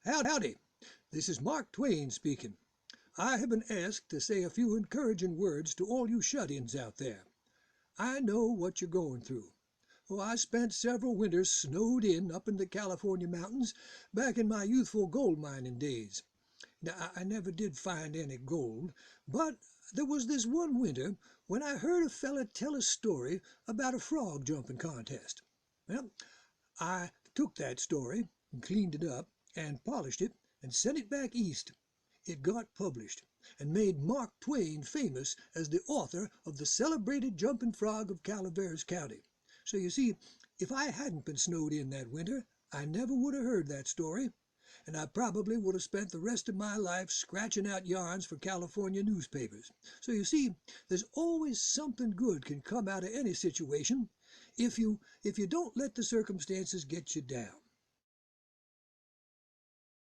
Howdy, this is Mark Twain speaking. I have been asked to say a few encouraging words to all you shut-ins out there. I know what you're going through. I spent several winters snowed in up in the California mountains back in my youthful gold mining days. Now, I never did find any gold, but there was this one winter when I heard a fella tell a story about a frog jumping contest. Well, I took that story and cleaned it up and polished it and sent it back east. It got published and made Mark Twain famous as the author of the celebrated jumping frog of Calaveras County. So you see, if I hadn't been snowed in that winter, I never would have heard that story, and I probably would have spent the rest of my life scratching out yarns for California newspapers. So you see, there's always something good can come out of any situation if you don't let the circumstances get you down.